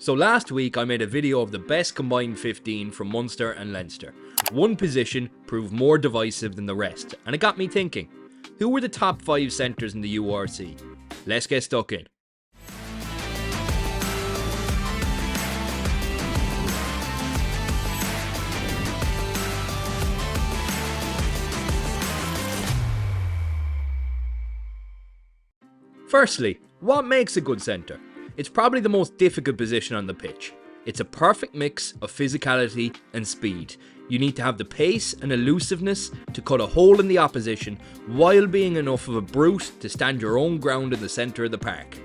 So last week I made a video of the best combined 15 from Munster and Leinster. One position proved more divisive than the rest, and it got me thinking, who were the top 5 centres in the URC? Let's get stuck in. Firstly, what makes a good centre? It's probably the most difficult position on the pitch. It's a perfect mix of physicality and speed. You need to have the pace and elusiveness to cut a hole in the opposition while being enough of a brute to stand your own ground in the centre of the park.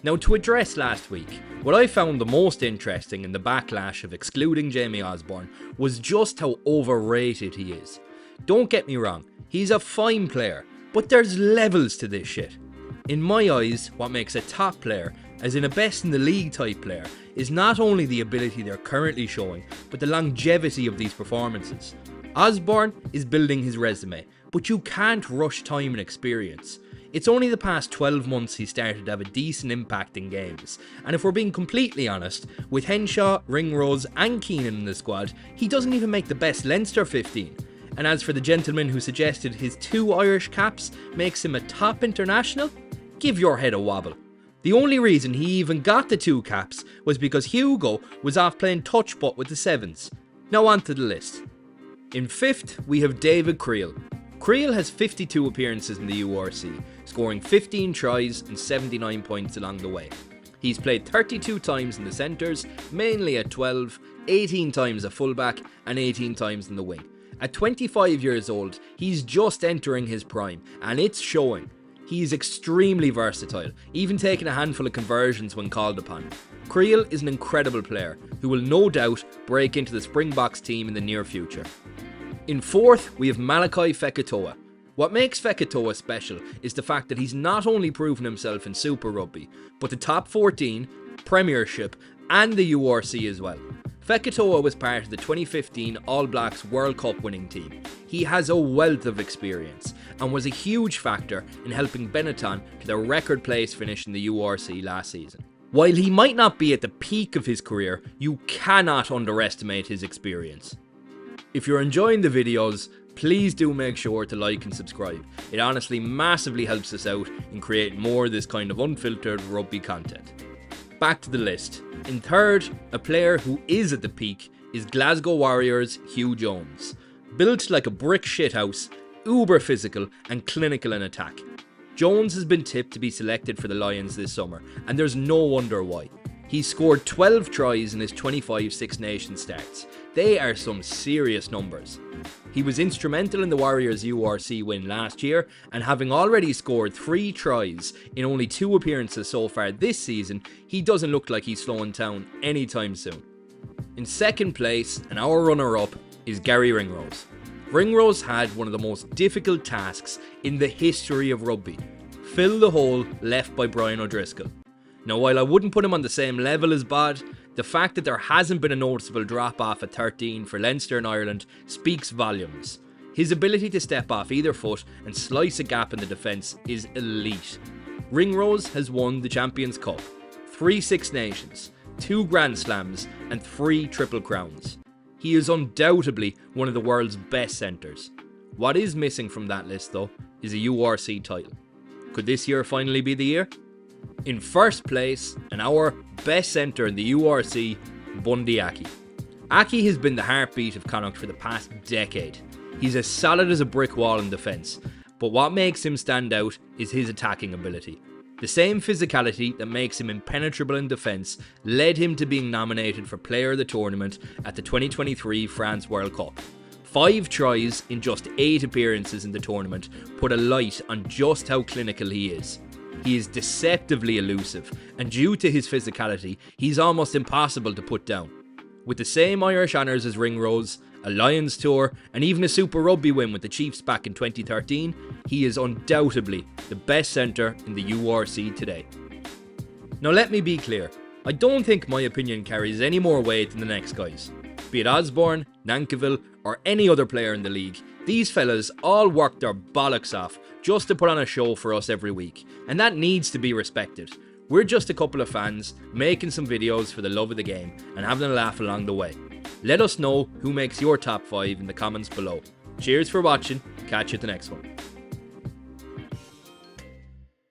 Now, to address last week, what I found the most interesting in the backlash of excluding Jamie Osborne was just how overrated he is. Don't get me wrong, he's a fine player, but there's levels to this shit. In my eyes, what makes a top player, as in a best in the league type player, is not only the ability they're currently showing, but the longevity of these performances. Osborne is building his resume, but you can't rush time and experience. It's only the past 12 months he started to have a decent impact in games, and if we're being completely honest, with Henshaw, Ringrose and Keenan in the squad, he doesn't even make the best Leinster 15. And as for the gentleman who suggested his 2 Irish caps makes him a top international, give your head a wobble. The only reason he even got the 2 caps was because Hugo was off playing touch butt with the 7s. Now on to the list. In 5th, we have David Creel. Creel has 52 appearances in the URC, scoring 15 tries and 79 points along the way. He's played 32 times in the centres, mainly at 12, 18 times at fullback and 18 times in the wing. At 25 years old, he's just entering his prime, and it's showing. He is extremely versatile, even taking a handful of conversions when called upon. Creel is an incredible player, who will no doubt break into the Springboks team in the near future. In 4th, we have Malachi Feoa. What makes Feoa special is the fact that he's not only proven himself in Super Rugby, but the top 14, Premiership and the URC as well. Feoa was part of the 2015 All Blacks World Cup winning team. He has a wealth of experience and was a huge factor in helping Benetton to their record place finish in the URC last season. While he might not be at the peak of his career, you cannot underestimate his experience. If you're enjoying the videos, please do make sure to like and subscribe. It honestly massively helps us out in creating more of this kind of unfiltered rugby content. Back to the list. In 3rd, a player who is at the peak is Glasgow Warriors' Hugh Jones. Built like a brick shithouse, uber physical and clinical in attack. Jones has been tipped to be selected for the Lions this summer, and there's no wonder why. He's scored 12 tries in his 25 Six Nations starts. They are some serious numbers. He was instrumental in the Warriors' URC win last year, and having already scored 3 tries in only 2 appearances so far this season, he doesn't look like he's slowing down anytime soon. In 2nd place, and our runner-up, is Gary Ringrose. Ringrose had one of the most difficult tasks in the history of rugby: fill the hole left by Brian O'Driscoll. Now, while I wouldn't put him on the same level as Bod, the fact that there hasn't been a noticeable drop-off at 13 for Leinster and Ireland speaks volumes. His ability to step off either foot and slice a gap in the defence is elite. Ringrose has won the Champions Cup, 3 Six Nations, 2 Grand Slams and 3 Triple Crowns. He is undoubtedly one of the world's best centres. What is missing from that list though is a URC title. Could this year finally be the year? In 1st place, and our best centre in the URC, Bundee Aki. Aki has been the heartbeat of Connacht for the past decade. He's as solid as a brick wall in defence, but what makes him stand out is his attacking ability. The same physicality that makes him impenetrable in defence led him to being nominated for Player of the Tournament at the 2023 France World Cup. 5 tries in just 8 appearances in the tournament put a light on just how clinical he is. He is deceptively elusive, and due to his physicality, he's almost impossible to put down. With the same Irish honours as Ringrose, a Lions tour, and even a Super Rugby win with the Chiefs back in 2013, he is undoubtedly the best centre in the URC today. Now let me be clear, I don't think my opinion carries any more weight than the next guys. Be it Osborne, Nankivell, or any other player in the league, these fellas all work their bollocks off just to put on a show for us every week, and that needs to be respected. We're just a couple of fans making some videos for the love of the game and having a laugh along the way. Let us know who makes your top 5 in the comments below. Cheers for watching, catch you at the next one.